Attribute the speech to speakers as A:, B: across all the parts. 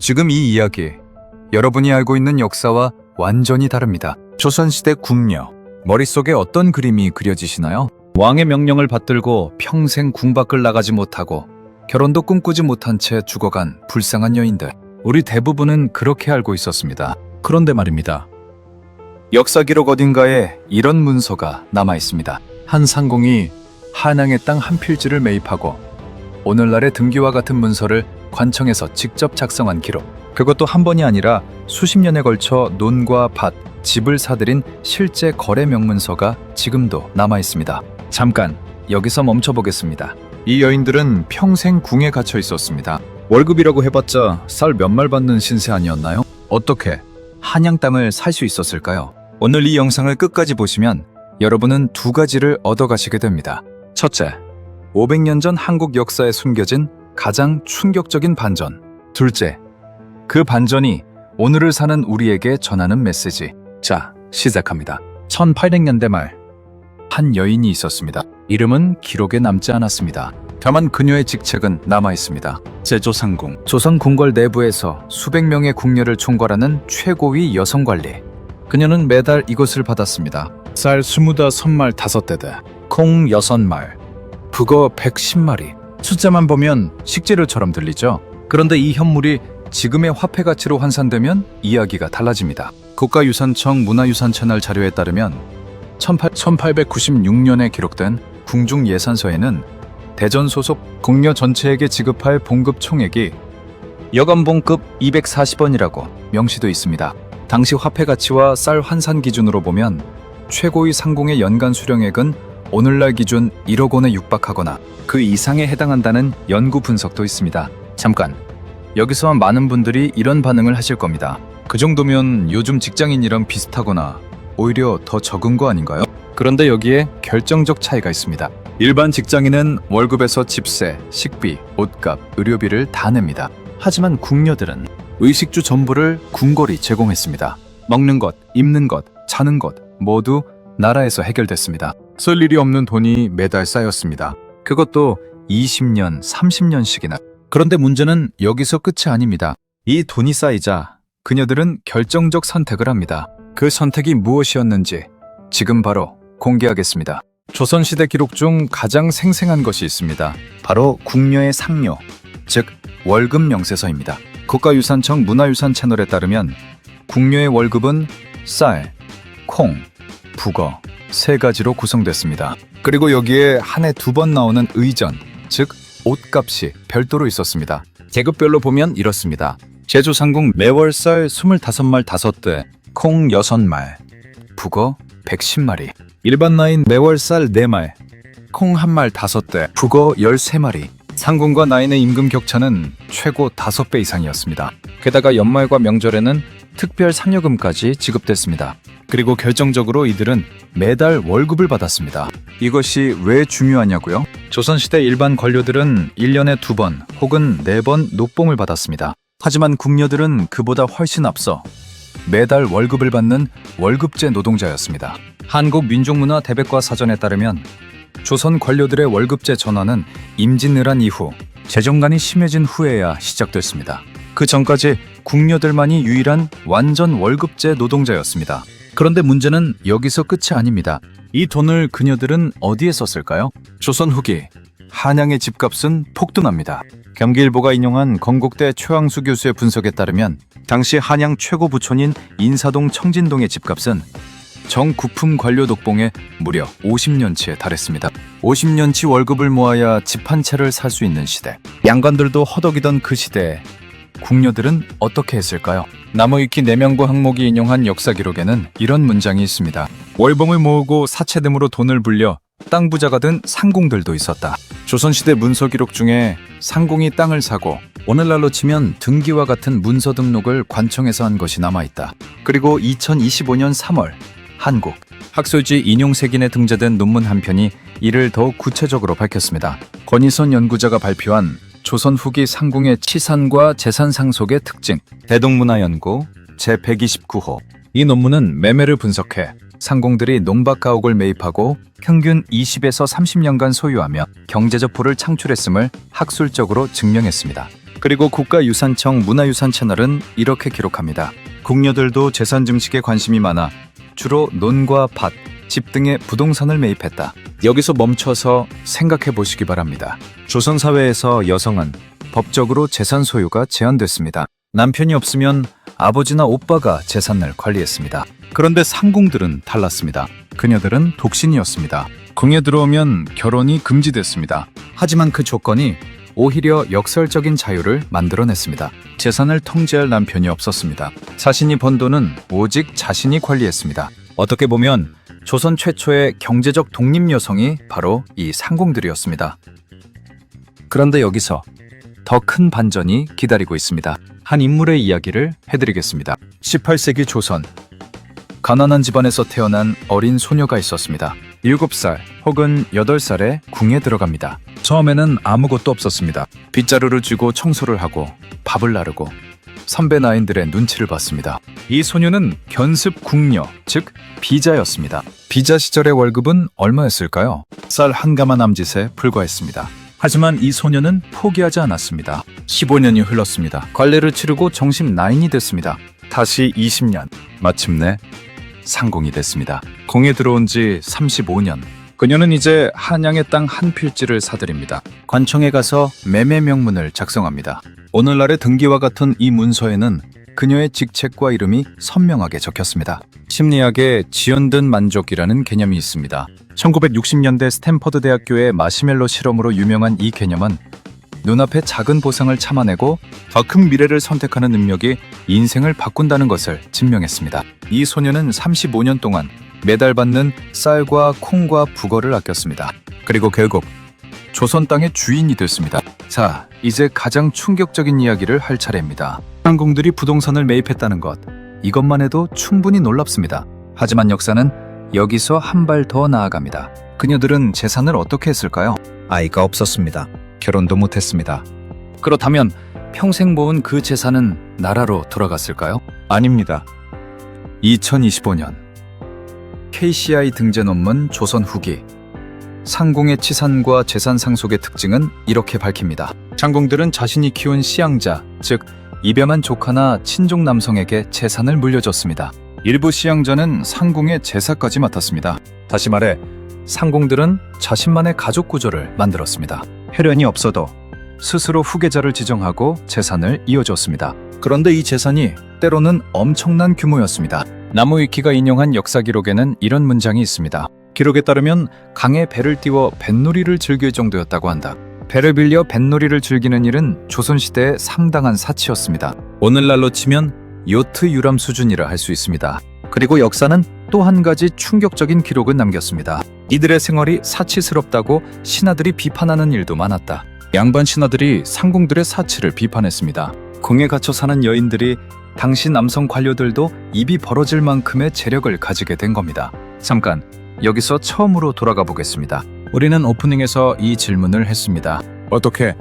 A: 지금 이 이야기, 여러분이 알고 있는 역사와 완전히 다릅니다. 조선시대 궁녀, 머릿속에 어떤 그림이 그려지시나요? 왕의 명령을 받들고 평생 궁 밖을 나가지 못하고 결혼도 꿈꾸지 못한 채 죽어간 불쌍한 여인들. 우리 대부분은 그렇게 알고 있었습니다. 그런데 말입니다. 역사 기록 어딘가에 이런 문서가 남아 있습니다. 한 상공이 한양의 땅 한 필지를 매입하고 오늘날의 등기와 같은 문서를 관청에서 직접 작성한 기록. 그것도 한 번이 아니라 수십 년에 걸쳐 논과 밭, 집을 사들인 실제 거래 명문서가 지금도 남아 있습니다. 잠깐 여기서 멈춰보겠습니다. 이 여인들은 평생 궁에 갇혀 있었습니다. 월급이라고 해봤자 쌀 몇 말 받는 신세 아니었나요? 어떻게 한양 땅을 살 수 있었을까요? 오늘 이 영상을 끝까지 보시면 여러분은 두 가지를 얻어가시게 됩니다. 첫째, 500년 전 한국 역사에 숨겨진 가장 충격적인 반전. 둘째, 그 반전이 오늘을 사는 우리에게 전하는 메시지. 자, 시작합니다. 1800년대 말, 한 여인이 있었습니다. 이름은 기록에 남지 않았습니다. 다만 그녀의 직책은 남아 있습니다. 제조상궁. 조선 궁궐 내부에서 수백 명의 궁녀를 총괄하는 최고위 여성 관리. 그녀는 매달 이것을 받았습니다. 쌀 25말 5대대, 콩 6말, 북어 110마리. 숫자만 보면 식재료처럼 들리죠? 그런데 이 현물이 지금의 화폐 가치로 환산되면 이야기가 달라집니다. 국가유산청 문화유산 채널 자료에 따르면 1896년에 기록된 궁중 예산서에는 대전 소속 궁녀 전체에게 지급할 봉급 총액이 여간봉급 240원이라고 명시돼 있습니다. 당시 화폐 가치와 쌀 환산 기준으로 보면 최고위 상공의 연간 수령액은 오늘날 기준 1억 원에 육박하거나 그 이상에 해당한다는 연구 분석도 있습니다. 잠깐, 여기서 많은 분들이 이런 반응을 하실 겁니다. 그 정도면 요즘 직장인이랑 비슷하거나 오히려 더 적은 거 아닌가요? 그런데 여기에 결정적 차이가 있습니다. 일반 직장인은 월급에서 집세, 식비, 옷값, 의료비를 다 냅니다. 하지만 궁녀들은 의식주 전부를 궁궐이 제공했습니다. 먹는 것, 입는 것, 자는 것 모두 나라에서 해결됐습니다. 쓸 일이 없는 돈이 매달 쌓였습니다. 그것도 20년, 30년씩이나. 그런데 문제는 여기서 끝이 아닙니다. 이 돈이 쌓이자 그녀들은 결정적 선택을 합니다. 그 선택이 무엇이었는지 지금 바로 공개하겠습니다. 조선시대 기록 중 가장 생생한 것이 있습니다. 바로 궁녀의 상료, 즉 월급 명세서입니다. 국가유산청 문화유산 채널에 따르면 궁녀의 월급은 쌀, 콩, 북어 3가지로 구성됐습니다. 그리고 여기에 한 해 2번 나오는 의전, 즉 옷값이 별도로 있었습니다. 계급별로 보면 이렇습니다. 제조상궁 매월 쌀 25말 5대, 콩 6말, 북어 110마리. 일반 나인 매월 쌀 4말, 콩 1말 5대, 북어 13마리. 상궁과 나인의 임금 격차는 최고 5배 이상이었습니다. 게다가 연말과 명절에는 특별 상여금까지 지급됐습니다. 그리고 결정적으로 이들은 매달 월급을 받았습니다. 이것이 왜 중요하냐고요? 조선시대 일반 관료들은 1년에 2번 혹은 4번 녹봉을 받았습니다. 하지만 궁녀들은 그보다 훨씬 앞서 매달 월급을 받는 월급제 노동자였습니다. 한국민족문화 대백과 사전에 따르면 조선 관료들의 월급제 전환은 임진왜란 이후 재정난이 심해진 후에야 시작됐습니다. 그 전까지 궁녀들만이 유일한 완전 월급제 노동자였습니다. 그런데 문제는 여기서 끝이 아닙니다. 이 돈을 그녀들은 어디에 썼을까요? 조선 후기 한양의 집값은 폭등합니다. 경기일보가 인용한 건국대 최황수 교수의 분석에 따르면 당시 한양 최고 부촌인 인사동 청진동의 집값은 정구품 관료 독봉에 무려 50년치에 달했습니다. 50년치 월급을 모아야 집 한 채를 살 수 있는 시대. 양관들도 허덕이던 그 시대에 궁녀들은 어떻게 했을까요? 나무위키 내명구 항목이 인용한 역사 기록에는 이런 문장이 있습니다. 월봉을 모으고 사채 등으로 돈을 불려 땅 부자가 된 상공들도 있었다. 조선시대 문서 기록 중에 상공이 땅을 사고 오늘날로 치면 등기와 같은 문서 등록을 관청에서 한 것이 남아있다. 그리고 2025년 3월 한국 학술지 인용색인에 등재된 논문 한 편이 이를 더욱 구체적으로 밝혔습니다. 권희선 연구자가 발표한 조선 후기 상궁의 치산과 재산 상속의 특징, 대동문화연구 제129호. 이 논문은 매매를 분석해 상공들이 농박 가옥을 매입하고 평균 20에서 30년간 소유하며 경제적 부를 창출했음을 학술적으로 증명했습니다. 그리고 국가유산청 문화유산 채널은 이렇게 기록합니다. 궁녀들도 재산 증식에 관심이 많아 주로 논과 밭, 집 등의 부동산을 매입했다. 여기서 멈춰서 생각해 보시기 바랍니다. 조선 사회에서 여성은 법적으로 재산 소유가 제한됐습니다. 남편이 없으면 아버지나 오빠가 재산을 관리했습니다. 그런데 상궁들은 달랐습니다. 그녀들은 독신이었습니다. 궁에 들어오면 결혼이 금지됐습니다. 하지만 그 조건이 오히려 역설적인 자유를 만들어냈습니다. 재산을 통제할 남편이 없었습니다. 자신이 번 돈은 오직 자신이 관리했습니다. 어떻게 보면 조선 최초의 경제적 독립 여성이 바로 이 상궁들이었습니다. 그런데 여기서 더 큰 반전이 기다리고 있습니다. 한 인물의 이야기를 해드리겠습니다. 18세기 조선, 가난한 집안에서 태어난 어린 소녀가 있었습니다. 7살 혹은 8살에 궁에 들어갑니다. 처음에는 아무것도 없었습니다. 빗자루를 쥐고 청소를 하고 밥을 나르고 선배 나인들의 눈치를 봤습니다. 이 소녀는 견습 궁녀, 즉 비자였습니다. 비자 시절의 월급은 얼마였을까요? 쌀 한 가마 남짓에 불과했습니다. 하지만 이 소녀는 포기하지 않았습니다. 15년이 흘렀습니다. 관례를 치르고 정식 나인이 됐습니다. 다시 20년, 마침내 상궁이 됐습니다. 궁에 들어온 지 35년. 그녀는 이제 한양의 땅 한 필지를 사들입니다. 관청에 가서 매매 명문을 작성합니다. 오늘날의 등기와 같은 이 문서에는 그녀의 직책과 이름이 선명하게 적혔습니다. 심리학에 지연된 만족이라는 개념이 있습니다. 1960년대 스탠퍼드 대학교의 마시멜로 실험으로 유명한 이 개념은 눈앞에 작은 보상을 참아내고 더 큰 미래를 선택하는 능력이 인생을 바꾼다는 것을 증명했습니다. 이 소녀는 35년 동안 매달 받는 쌀과 콩과 북어를 아꼈습니다. 그리고 결국 조선 땅의 주인이 됐습니다. 자, 이제 가장 충격적인 이야기를 할 차례입니다. 상궁들이 부동산을 매입했다는 것, 이것만 해도 충분히 놀랍습니다. 하지만 역사는 여기서 한 발 더 나아갑니다. 그녀들은 재산을 어떻게 했을까요? 아이가 없었습니다. 결혼도 못했습니다. 그렇다면 평생 모은 그 재산은 나라로 돌아갔을까요? 아닙니다. 2025년 KCI 등재 논문 조선 후기, 상궁의 치산과 재산 상속의 특징은 이렇게 밝힙니다. 상궁들은 자신이 키운 시양자, 즉 입양한 조카나 친족 남성에게 재산을 물려줬습니다. 일부 시양자는 상궁의 제사까지 맡았습니다. 다시 말해 상궁들은 자신만의 가족 구조를 만들었습니다. 혈연이 없어도 스스로 후계자를 지정하고 재산을 이어줬습니다. 그런데 이 재산이 때로는 엄청난 규모였습니다. 나무위키가 인용한 역사 기록에는 이런 문장이 있습니다. 기록에 따르면 강에 배를 띄워 뱃놀이를 즐길 정도였다고 한다. 배를 빌려 뱃놀이를 즐기는 일은 조선시대의 상당한 사치였습니다. 오늘날로 치면 요트 유람 수준이라 할 수 있습니다. 그리고 역사는 또 한 가지 충격적인 기록을 남겼습니다. 이들의 생활이 사치스럽다고 신하들이 비판하는 일도 많았다. 양반 신하들이 상궁들의 사치를 비판했습니다. 궁에 갇혀 사는 여인들이 당시 남성 관료들도 입이 벌어질 만큼의 재력을 가지게 된 겁니다. 잠깐 여기서 처음으로 돌아가 보겠습니다. 우리는 오프닝에서 이 질문을 했습니다. 어떻게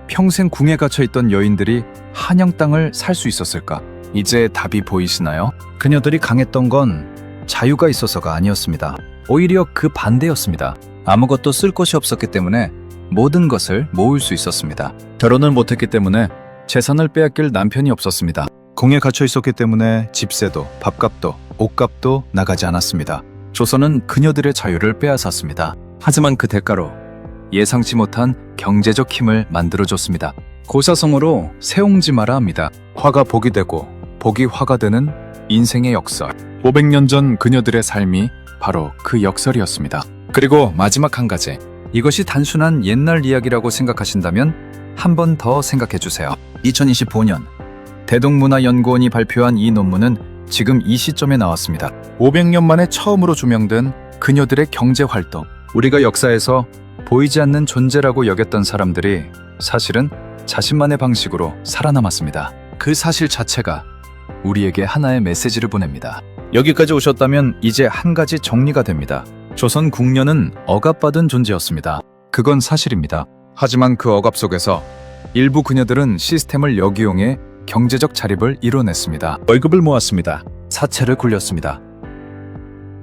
A: 평생 궁에 갇혀 있던 여인들이 한양 땅을 살 수 있었을까? 이제 답이 보이시나요? 그녀들이 강했던 건 자유가 있어서가 아니었습니다. 오히려 그 반대였습니다. 아무것도 쓸 것이 없었기 때문에 모든 것을 모을 수 있었습니다. 결혼을 못했기 때문에 재산을 빼앗길 남편이 없었습니다. 궁에 갇혀 있었기 때문에 집세도, 밥값도, 옷값도 나가지 않았습니다. 조선은 그녀들의 자유를 빼앗았습니다. 하지만 그 대가로 예상치 못한 경제적 힘을 만들어줬습니다. 고사성어로 세옹지마라 합니다. 화가 복이 되고 복이 화가 되는 인생의 역설. 500년 전 그녀들의 삶이 바로 그 역설이었습니다. 그리고 마지막 한 가지. 이것이 단순한 옛날 이야기라고 생각하신다면 한 번 더 생각해 주세요. 2025년 대동문화연구원이 발표한 이 논문은 지금 이 시점에 나왔습니다. 500년 만에 처음으로 조명된 그녀들의 경제활동. 우리가 역사에서 보이지 않는 존재라고 여겼던 사람들이 사실은 자신만의 방식으로 살아남았습니다. 그 사실 자체가 우리에게 하나의 메시지를 보냅니다. 여기까지 오셨다면 이제 한 가지 정리가 됩니다. 조선 궁녀는 억압받은 존재였습니다. 그건 사실입니다. 하지만 그 억압 속에서 일부 그녀들은 시스템을 역이용해 경제적 자립을 이뤄냈습니다. 월급을 모았습니다. 사채를 굴렸습니다.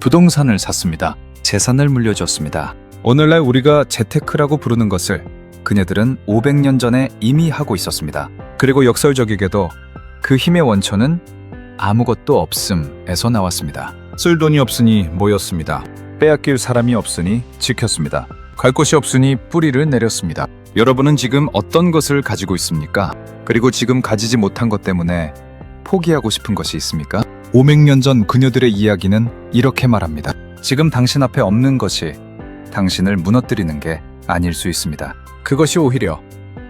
A: 부동산을 샀습니다. 재산을 물려줬습니다. 오늘날 우리가 재테크라고 부르는 것을 그녀들은 500년 전에 이미 하고 있었습니다. 그리고 역설적이게도 그 힘의 원천은 아무것도 없음에서 나왔습니다. 쓸 돈이 없으니 모였습니다. 빼앗길 사람이 없으니 지켰습니다. 갈 곳이 없으니 뿌리를 내렸습니다. 여러분은 지금 어떤 것을 가지고 있습니까? 그리고 지금 가지지 못한 것 때문에 포기하고 싶은 것이 있습니까? 500년 전 그녀들의 이야기는 이렇게 말합니다. 지금 당신 앞에 없는 것이 당신을 무너뜨리는 게 아닐 수 있습니다. 그것이 오히려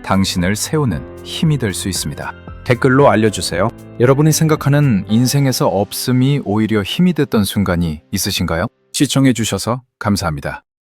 A: 당신을 세우는 힘이 될 수 있습니다. 댓글로 알려주세요. 여러분이 생각하는 인생에서 없음이 오히려 힘이 됐던 순간이 있으신가요? 시청해주셔서 감사합니다.